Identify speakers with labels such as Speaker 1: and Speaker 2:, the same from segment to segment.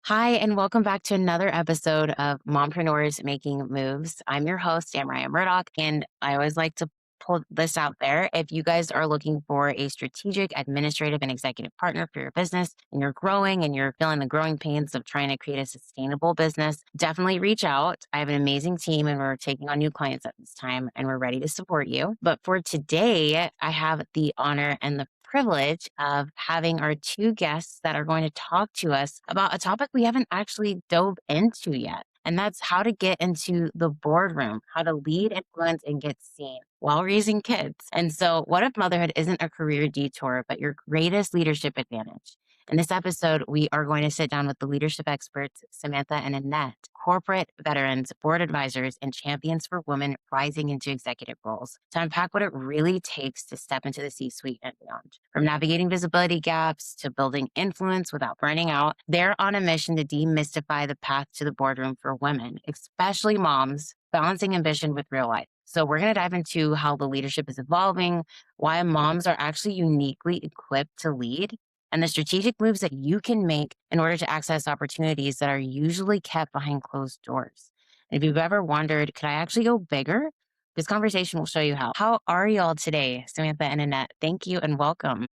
Speaker 1: Hi, and welcome back to another episode of Mompreneurs Making Moves. I'm your host, Amraya Murdoch, and I always like to pull this out there. If you guys are looking for a strategic, administrative, and executive partner for your business, and you're growing and you're feeling the growing pains of trying to create a sustainable business, definitely reach out. I have an amazing team, and we're taking on new clients at this time, and we're ready to support you. But for today, I have the honor and the privilege of having our two guests that are going to talk to us about a topic we haven't actually dove into yet. And that's how to get into the boardroom, how to lead, influence, and get seen while raising kids. And so, what if motherhood isn't a career detour, but your greatest leadership advantage? In this episode, we are going to sit down with the leadership experts, Samantha and Annette, corporate veterans, board advisors, and champions for women rising into executive roles to unpack what it really takes to step into the C suite and beyond. From navigating visibility gaps to building influence without burning out, they're on a mission to demystify the path to the boardroom for women, especially moms, balancing ambition with real life. So, we're going to dive into how the leadership is evolving, why moms are actually uniquely equipped to lead, and the strategic moves that you can make in order to access opportunities that are usually kept behind closed doors. And if you've ever wondered, could I actually go bigger? This conversation will show you how. How are y'all today, Samantha and Annette? Thank you and welcome.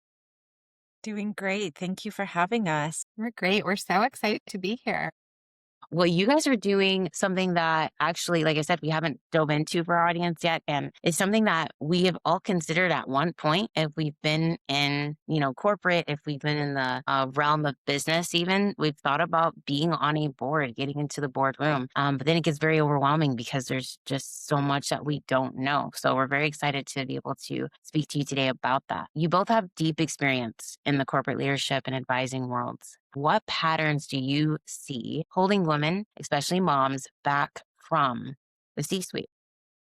Speaker 2: Doing great. Thank you for having us.
Speaker 3: We're great. We're so excited to be here.
Speaker 1: Well, you guys are doing something that actually, like I said, we haven't dove into for our audience yet. And it's something that we have all considered at one point. If we've been in, corporate, if we've been in the realm of business, even we've thought about being on a board, getting into the boardroom. But then it gets very overwhelming because there's just so much that we don't know. So we're very excited to be able to speak to you today about that. You both have deep experience in the corporate leadership and advising worlds. What patterns do you see holding women, especially moms, back from the C suite?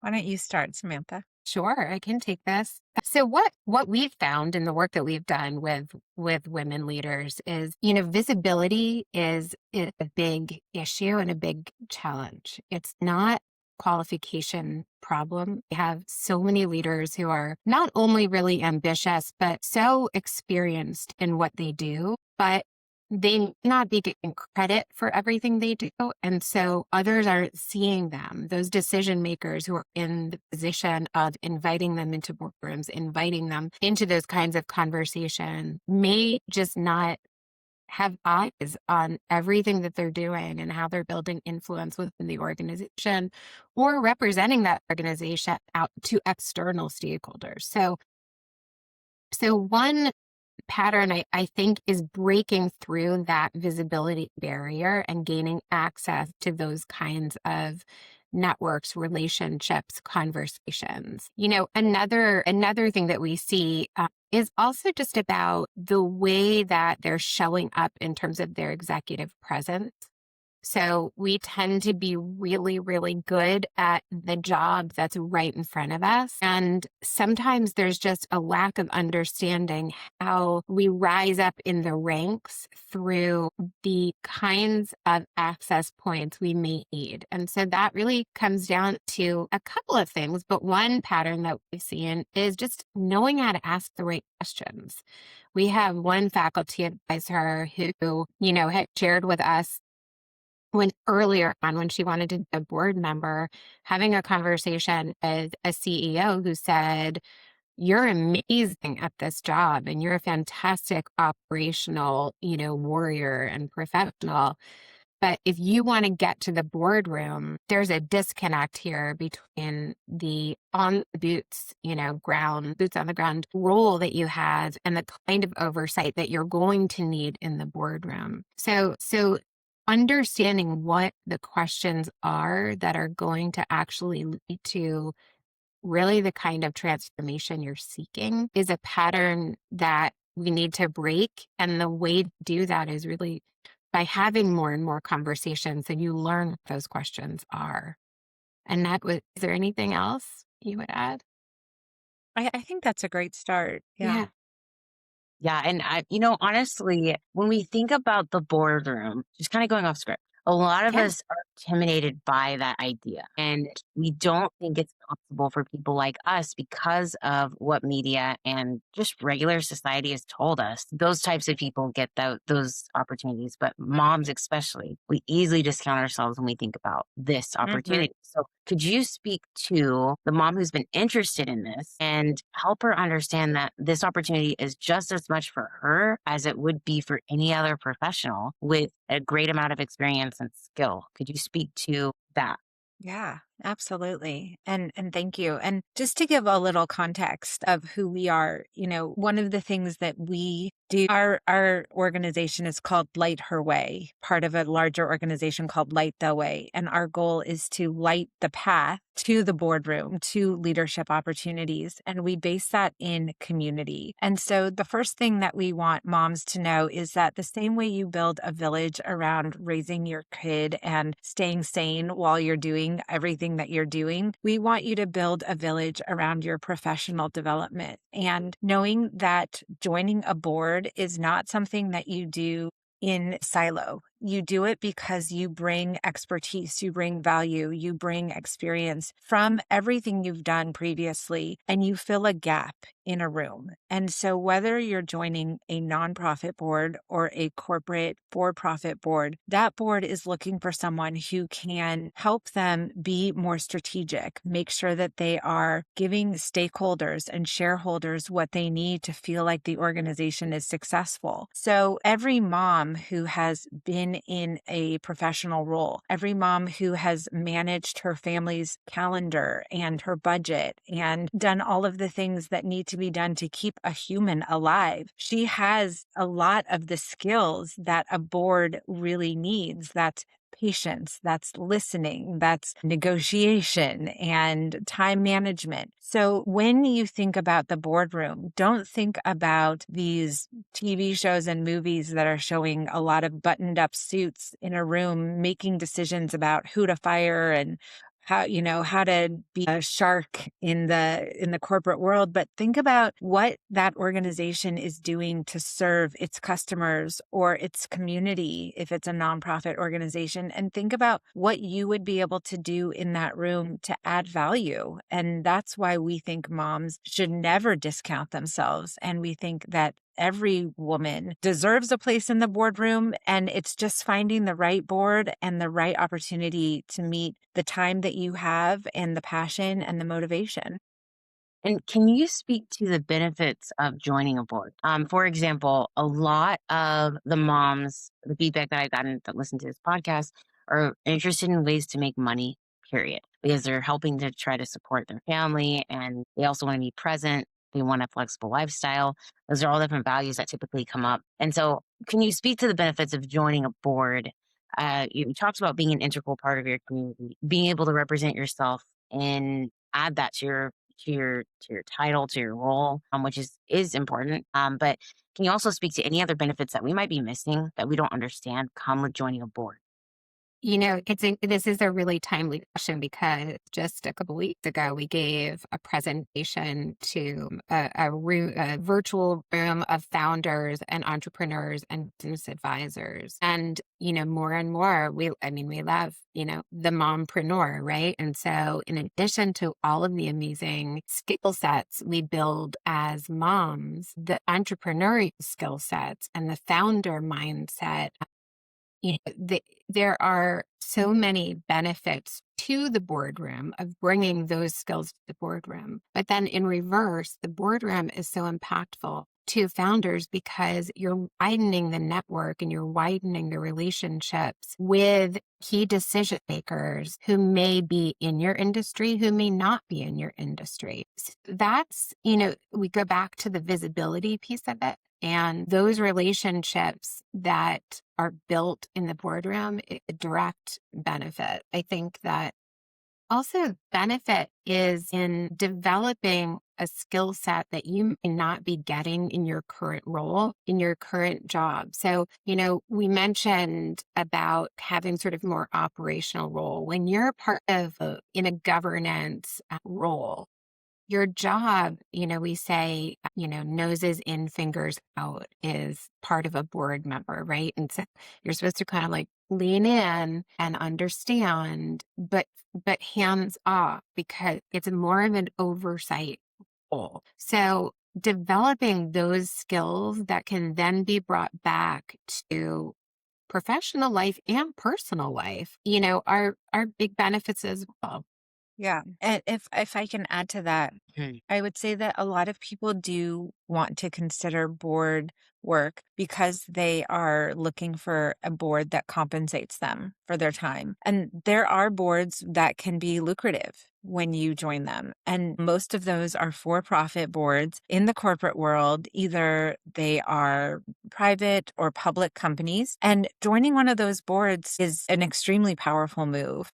Speaker 2: Why don't you start, Samantha?
Speaker 3: Sure, I can take this. So what we've found in the work that we've done with women leaders is, visibility is a big issue and a big challenge. It's not qualification problem. We have so many leaders who are not only really ambitious, but so experienced in what they do, but they may not be getting credit for everything they do. And so others aren't seeing them. Those decision makers who are in the position of inviting them into boardrooms, inviting them into those kinds of conversation may just not have eyes on everything that they're doing and how they're building influence within the organization or representing that organization out to external stakeholders. So one pattern I think is breaking through that visibility barrier and gaining access to those kinds of networks, relationships, conversations. Another thing that we see is also just about the way that they're showing up in terms of their executive presence. So we tend to be really, really good at the job that's right in front of us. And sometimes there's just a lack of understanding how we rise up in the ranks through the kinds of access points we may need. And so that really comes down to a couple of things. But one pattern that we've seen is just knowing how to ask the right questions. We have one faculty advisor who, had shared with us earlier on when she wanted to be a board member, having a conversation with a CEO who said, "You're amazing at this job and you're a fantastic operational, warrior and professional. But if you want to get to the boardroom, there's a disconnect here between the on the boots, boots on the ground role that you have and the kind of oversight that you're going to need in the boardroom." So understanding what the questions are that are going to actually lead to really the kind of transformation you're seeking is a pattern that we need to break. And the way to do that is really by having more and more conversations and you learn what those questions are. And is there anything else you would add?
Speaker 2: I think that's a great start. Yeah.
Speaker 3: Yeah.
Speaker 1: Yeah. And honestly, when we think about the boardroom, just kind of going off script, a lot of
Speaker 3: Yeah.
Speaker 1: us are intimidated by that idea. And we don't think it's possible for people like us because of what media and just regular society has told us. Those types of people get those opportunities, but moms especially, we easily discount ourselves when we think about this
Speaker 2: Mhm.
Speaker 1: opportunity. So could you speak to the mom who's been interested in this and help her understand that this opportunity is just as much for her as it would be for any other professional with a great amount of experience and skill? Could you speak to that?
Speaker 2: Yeah, absolutely. And thank you. And just to give a little context of who we are, one of the things that we do, our organization is called Light Her Way, part of a larger organization called Light the Way. And our goal is to light the path to the boardroom, to leadership opportunities. And we base that in community. And so the first thing that we want moms to know is that the same way you build a village around raising your kid and staying sane while you're doing everything that you're doing, we want you to build a village around your professional development. And knowing that joining a board is not something that you do in silo. You do it because you bring expertise, you bring value, you bring experience from everything you've done previously, and you fill a gap in a room. And so, whether you're joining a nonprofit board or a corporate for profit board, that board is looking for someone who can help them be more strategic, make sure that they are giving stakeholders and shareholders what they need to feel like the organization is successful. So, every mom who has been in a professional role, every mom who has managed her family's calendar and her budget and done all of the things that need to be done to keep a human alive, she has a lot of the skills that a board really needs. That's patience, that's listening, that's negotiation and time management. So when you think about the boardroom, don't think about these TV shows and movies that are showing a lot of buttoned up suits in a room making decisions about who to fire and how to be a shark in the corporate world. But think about what that organization is doing to serve its customers or its community if it's a nonprofit organization, and think about what you would be able to do in that room to add value. And that's why we think moms should never discount themselves, and we think that every woman deserves a place in the boardroom, and it's just finding the right board and the right opportunity to meet the time that you have and the passion and the motivation.
Speaker 1: And can you speak to the benefits of joining a board? For example, a lot of the moms, the feedback that I've gotten that listen to this podcast, are interested in ways to make money, period, because they're helping to try to support their family and they also want to be present. They want a flexible lifestyle. Those are all different values that typically come up. And so, can you speak to the benefits of joining a board? You talked about being an integral part of your community, being able to represent yourself and add that to your title, to your role, which is important. But can you also speak to any other benefits that we might be missing that we don't understand come with joining a board?
Speaker 3: This is a really timely question because just a couple weeks ago, we gave a presentation to a virtual room of founders and entrepreneurs and business advisors. And, more and more, we love, the mompreneur, right? And so in addition to all of the amazing skill sets we build as moms, the entrepreneurial skill sets and the founder mindset, there are so many benefits to the boardroom of bringing those skills to the boardroom. But then in reverse, the boardroom is so impactful to founders because you're widening the network and you're widening the relationships with key decision makers who may be in your industry, who may not be in your industry. That's, we go back to the visibility piece of it. And those relationships that are built in the boardroom, a direct benefit. I think that also benefit is in developing a skill set that you may not be getting in your current role, in your current job. So, we mentioned about having sort of more operational role. When you're part of in a governance role, your job, we say, noses in, fingers out is part of a board member, right? And so you're supposed to kind of like lean in and understand, but hands off because it's more of an oversight role. So developing those skills that can then be brought back to professional life and personal life, are big benefits as well.
Speaker 2: Yeah. And if I can add to that,
Speaker 1: Mhm.
Speaker 2: I would say that a lot of people do want to consider board work because they are looking for a board that compensates them for their time. And there are boards that can be lucrative when you join them. And most of those are for profit boards in the corporate world. Either they are private or public companies. And joining one of those boards is an extremely powerful move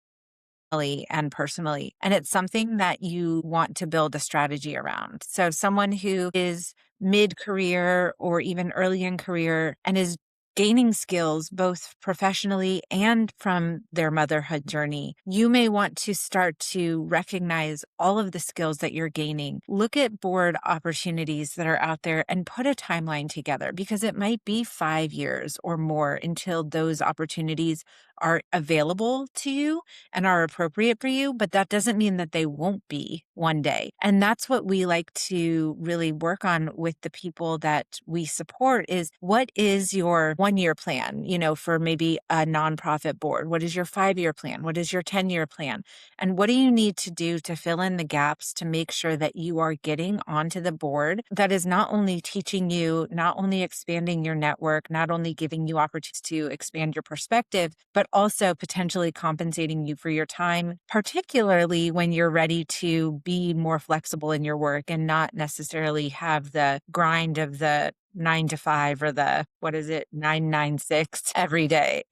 Speaker 2: and personally. And it's something that you want to build a strategy around. So someone who is mid-career or even early in career and is gaining skills both professionally and from their motherhood journey, you may want to start to recognize all of the skills that you're gaining. Look at board opportunities that are out there and put a timeline together because it might be 5 years or more until those opportunities are available to you and are appropriate for you, but that doesn't mean that they won't be one day. And that's what we like to really work on with the people that we support is what is your 1 year plan, for maybe a nonprofit board? What is your 5 year plan? What is your 10 year plan? And what do you need to do to fill in the gaps to make sure that you are getting onto the board that is not only teaching you, not only expanding your network, not only giving you opportunities to expand your perspective, but also potentially compensating you for your time, particularly when you're ready to be more flexible in your work and not necessarily have the grind of the 9 to 5 or the, what is it, 996 every day,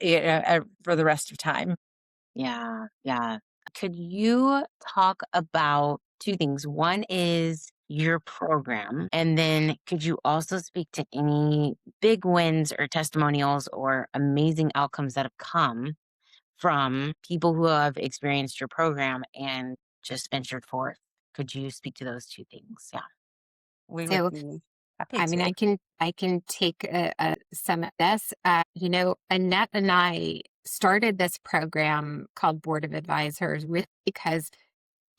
Speaker 2: for the rest of time.
Speaker 1: Yeah, yeah. Could you talk about two things? One is your program, and then could you also speak to any big wins or testimonials or amazing outcomes that have come from people who have experienced your program and just ventured forth? Could you speak to those two things? Yeah.
Speaker 2: We would
Speaker 3: So,
Speaker 2: be happy
Speaker 3: I mean,
Speaker 2: to.
Speaker 3: I can take some of this. Annette and I started this program called Board of Advisors really because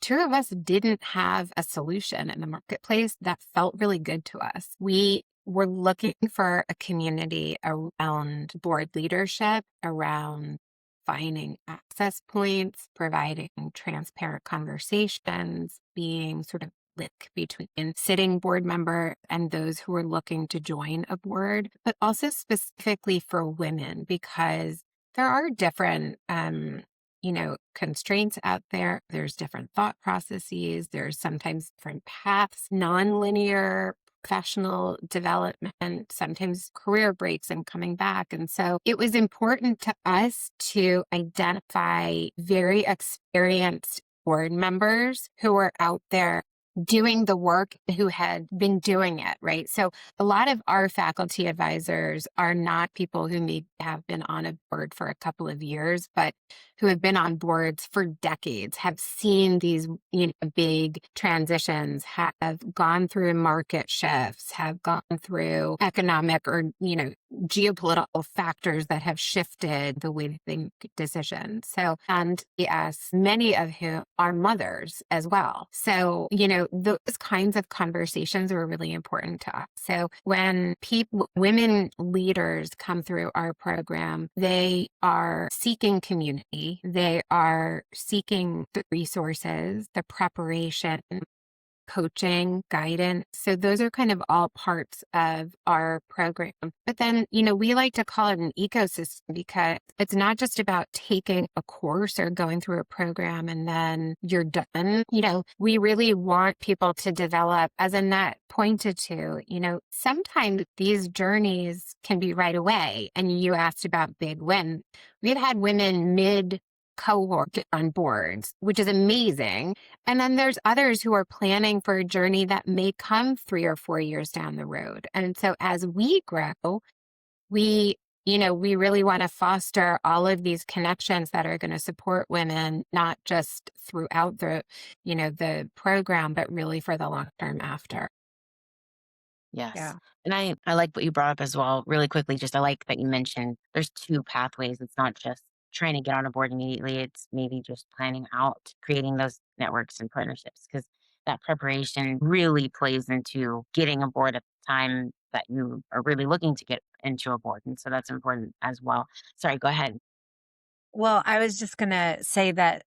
Speaker 3: two of us didn't have a solution in the marketplace that felt really good to us. We were looking for a community around board leadership, around finding access points, providing transparent conversations, being sort of link between sitting board member and those who are looking to join a board, but also specifically for women because there are different constraints out there. There's different thought processes. There's sometimes different paths, nonlinear professional development, sometimes career breaks and coming back. And so it was important to us to identify very experienced board members who were out there doing the work who had been doing it, right? So a lot of our faculty advisors are not people who may have been on a board for a couple of years, but who have been on boards for decades, have seen these big transitions, have gone through market shifts, have gone through economic or geopolitical factors that have shifted the way they make decisions. So, and yes, many of whom are mothers as well. So, those kinds of conversations were really important to us. So when women leaders come through our program, they are seeking community. They are seeking the resources, the preparation, coaching, guidance. So those are kind of all parts of our program. But then, we like to call it an ecosystem because it's not just about taking a course or going through a program and then you're done. We really want people to develop, as Annette pointed to, sometimes these journeys can be right away. And you asked about big wins. We've had women mid cohort on boards, which is amazing. And then there's others who are planning for a journey that may come 3 or 4 years down the road. And so as we grow, we really want to foster all of these connections that are going to support women, not just throughout the program, but really for the long term after.
Speaker 1: Yes.
Speaker 2: Yeah.
Speaker 1: And I like what you brought up as well, really quickly. Just I like that you mentioned there's two pathways. It's not just trying to get on a board immediately, it's maybe just planning out creating those networks and partnerships because that preparation really plays into getting a board at the time that you are really looking to get into a board. And so that's important as well. Sorry, go ahead.
Speaker 2: Well, I was just going to say that,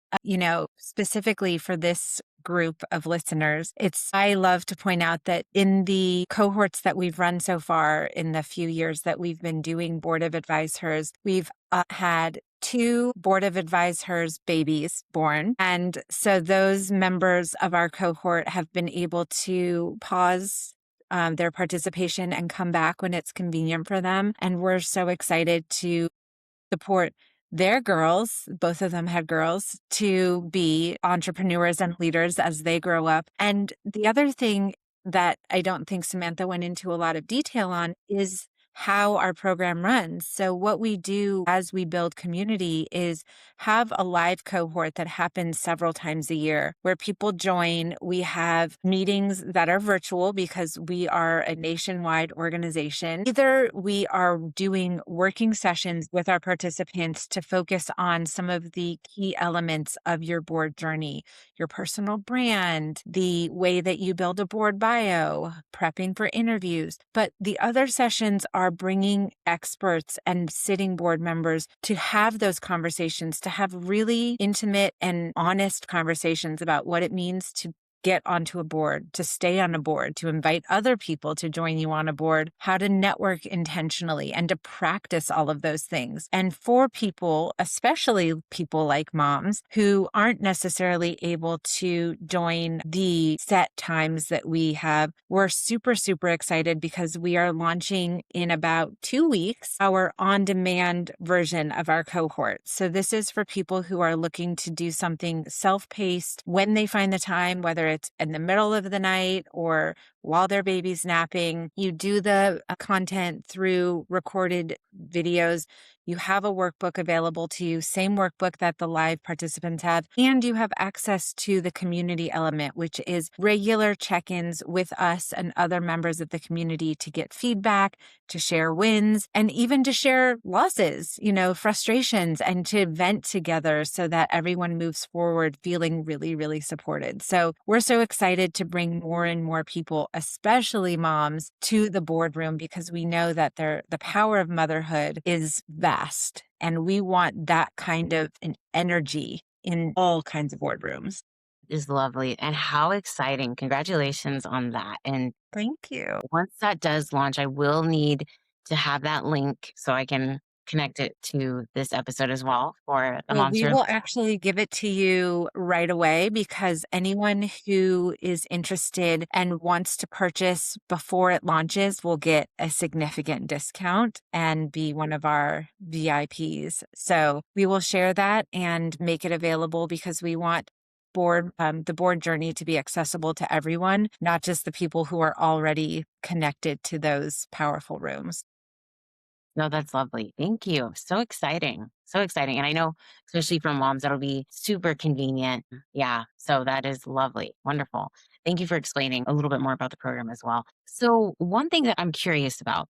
Speaker 2: specifically for this group of listeners, I love to point out that in the cohorts that we've run so far in the few years that we've been doing Board of Advisors, we've had two Board of Advisors babies born. And so those members of our cohort have been able to pause their participation and come back when it's convenient for them. And we're so excited to support their girls, both of them had girls, to be entrepreneurs and leaders as they grow up. And the other thing that I don't think Samantha went into a lot of detail on is how our program runs. So, what we do as we build community is have a live cohort that happens several times a year where people join. We have meetings that are virtual because we are a nationwide organization. Either we are doing working sessions with our participants to focus on some of the key elements of your board journey, your personal brand, the way that you build a board bio, prepping for interviews. But the other sessions are bringing experts and sitting board members to have those conversations, to have really intimate and honest conversations about what it means to get onto a board, to stay on a board, to invite other people to join you on a board, how to network intentionally and to practice all of those things. And for people, especially people like moms who aren't necessarily able to join the set times that we have, we're super, super excited because we are launching in about 2 weeks our on-demand version of our cohort. So this is for people who are looking to do something self-paced when they find the time, whether it's in the middle of the night or while their baby's napping. You do the content through recorded videos. You have a workbook available to you, same workbook that the live participants have, and you have access to the community element, which is regular check-ins with us and other members of the community to get feedback, to share wins, and even to share losses, frustrations, and to vent together so that everyone moves forward feeling really, really supported. So we're so excited to bring more and more people, especially moms, to the boardroom because we know that the power of motherhood is vast. And we want that kind of an energy in all kinds of boardrooms.
Speaker 1: Is lovely. And how exciting. Congratulations on that. And
Speaker 2: Thank you.
Speaker 1: once that does launch, I will need to have that link so I can connect it to this episode as well for the
Speaker 2: Well,
Speaker 1: Moms
Speaker 2: we
Speaker 1: Room.
Speaker 2: will actually give it to you right away because anyone who is interested and wants to purchase before it launches will get a significant discount and be one of our VIPs. So we will share that and make it available because we want the board journey to be accessible to everyone, not just the people who are already connected to those powerful rooms.
Speaker 1: No, that's lovely. Thank you. So exciting. So exciting. And I know, especially for moms, that'll be super convenient. Yeah. So that is lovely. Wonderful. Thank you for explaining a little bit more about the program as well. So, one thing that I'm curious about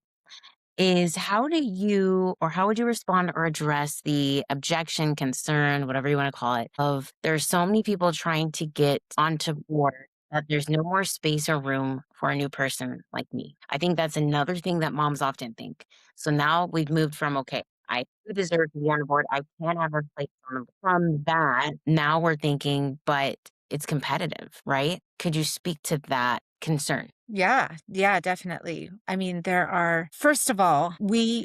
Speaker 1: is how would you respond or address the objection, concern, whatever you want to call it, of there's so many people trying to get onto board that there's no more space or room for a new person like me. I think that's another thing that moms often think. So now we've moved from, okay, I do deserve to be on board. I can have a place on the from that. Now we're thinking, but it's competitive, right? Could you speak to that concern?
Speaker 2: Yeah, definitely. I mean, first of all,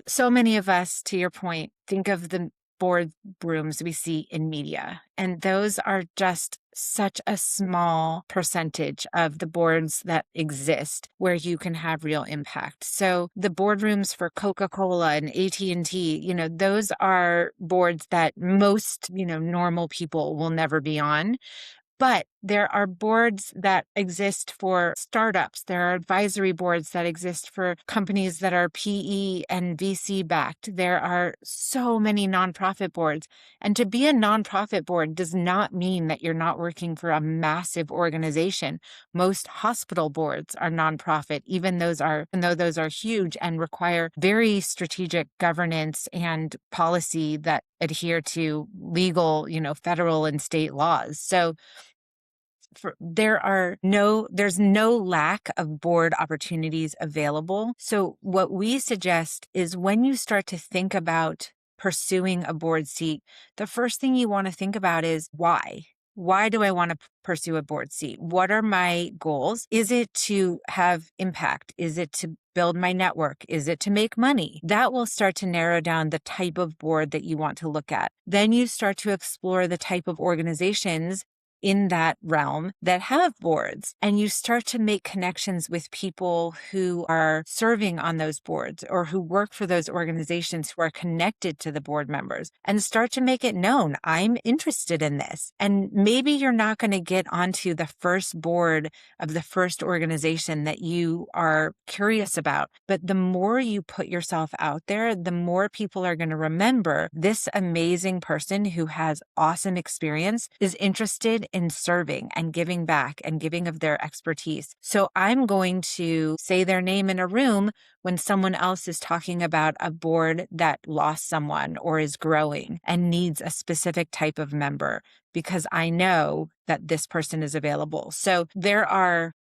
Speaker 2: so many of us, to your point, think of the board rooms we see in media, and those are just such a small percentage of the boards that exist where you can have real impact. So the boardrooms for Coca-Cola and AT&T, those are boards that most, normal people will never be on. But There are boards that exist for startups. There are advisory boards that exist for companies that are PE and VC backed. There are so many nonprofit boards. And to be a nonprofit board does not mean that you're not working for a massive organization. Most hospital boards are nonprofit, even though those are huge and require very strategic governance and policy that adhere to legal, federal and state laws. So there's no lack of board opportunities available. So what we suggest is when you start to think about pursuing a board seat, the first thing you want to think about is why? Why do I want to pursue a board seat? What are my goals? Is it to have impact? Is it to build my network? Is it to make money? That will start to narrow down the type of board that you want to look at. Then you start to explore the type of organizations in that realm that have boards, and you start to make connections with people who are serving on those boards or who work for those organizations who are connected to the board members, and start to make it known, I'm interested in this. And maybe you're not going to get onto the first board of the first organization that you are curious about, but the more you put yourself out there, the more people are going to remember this amazing person who has awesome experience is interested in serving and giving back and giving of their expertise. So I'm going to say their name in a room when someone else is talking about a board that lost someone or is growing and needs a specific type of member, because I know that this person is available. So there are,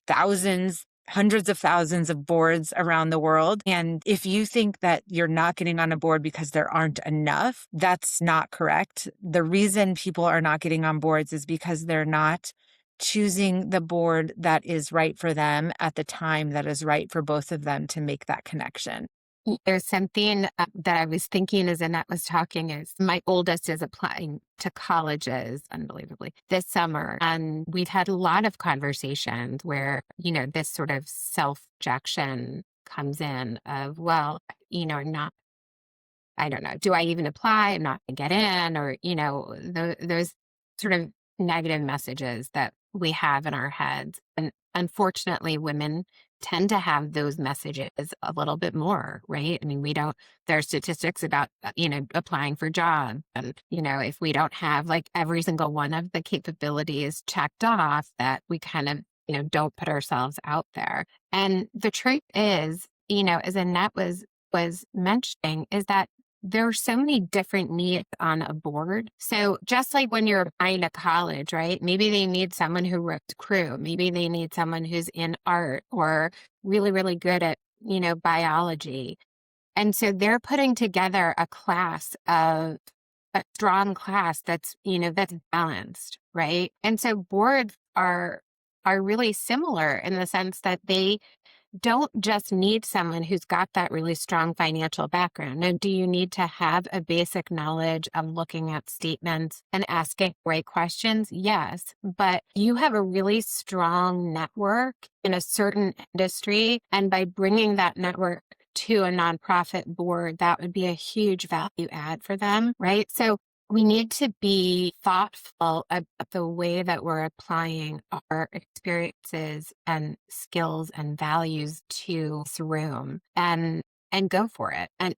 Speaker 2: thousands, hundreds of thousands of boards around the world. And if you think that you're not getting on a board because there aren't enough, that's not correct. The reason people are not getting on boards is because they're not choosing the board that is right for them at the time that is right for both of them to make that connection.
Speaker 3: There's something that I was thinking as Annette was talking is my oldest is applying to colleges, unbelievably, this summer. And we've had a lot of conversations where, this sort of self-rejection comes in of, well, not, I don't know, do I even apply? I'm not going to get in, or, those sort of negative messages that we have in our heads. And unfortunately, women tend to have those messages a little bit more, right? I mean, there are statistics about, applying for jobs. And, if we don't have like every single one of the capabilities checked off, that we kind of, don't put ourselves out there. And the truth is, as Annette was mentioning, is that there are so many different needs on a board. So just like when you're applying to college, right? Maybe they need someone who wrote crew. Maybe they need someone who's in art or really, really good at, biology. And so they're putting together a strong class that's balanced, right? And so boards are really similar in the sense that they don't just need someone who's got that really strong financial background. Now, do you need to have a basic knowledge of looking at statements and asking right questions? Yes. But you have a really strong network in a certain industry. And by bringing that network to a nonprofit board, that would be a huge value add for them, right? So we need to be thoughtful about the way that we're applying our experiences and skills and values to this room, and go for it and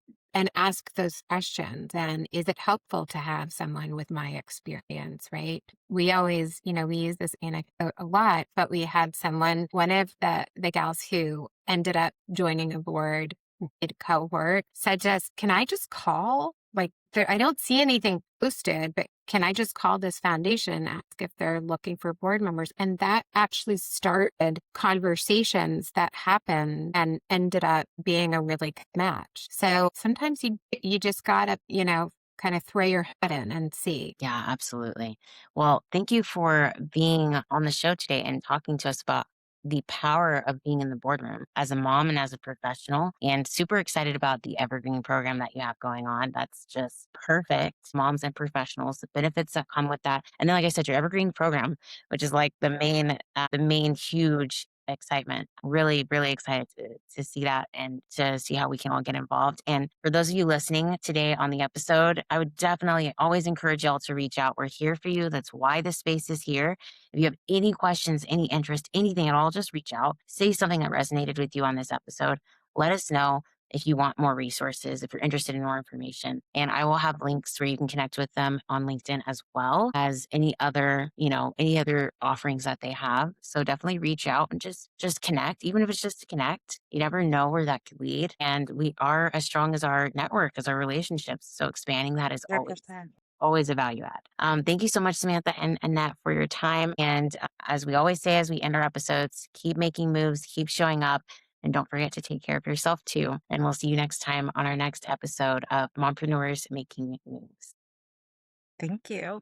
Speaker 3: ask those questions. And is it helpful to have someone with my experience, right? We always, we use this anecdote a lot, but we had one of the gals who ended up joining a board mid cohort said to us, can I just call? Like, I don't see anything posted, but can I just call this foundation and ask if they're looking for board members? And that actually started conversations that happened and ended up being a really good match. So sometimes you just gotta, kind of throw your head in and see.
Speaker 1: Yeah, absolutely. Well, thank you for being on the show today and talking to us about the power of being in the boardroom as a mom and as a professional, and super excited about the Evergreen program that you have going on. That's just perfect. Moms and professionals, the benefits that come with that. And then, like I said, your Evergreen program, which is like the main huge excitement. Really, really excited to see that and to see how we can all get involved. And for those of you listening today on the episode, I would definitely always encourage y'all to reach out. We're here for you. That's why the space is here. If you have any questions, any interest, anything at all, just reach out. Say something that resonated with you on this episode. Let us know if you want more resources, if you're interested in more information. And I will have links where you can connect with them on LinkedIn as well as any other, any other offerings that they have. So definitely reach out and just connect, even if it's just to connect. You never know where that could lead. And we are as strong as our network, as our relationships. So expanding that is always a value add. Thank you so much, Samantha and Annette, for your time. And as we always say, as we end our episodes, keep making moves, keep showing up, and don't forget to take care of yourself too. And we'll see you next time on our next episode of Mompreneurs Making Moves.
Speaker 2: Thank you.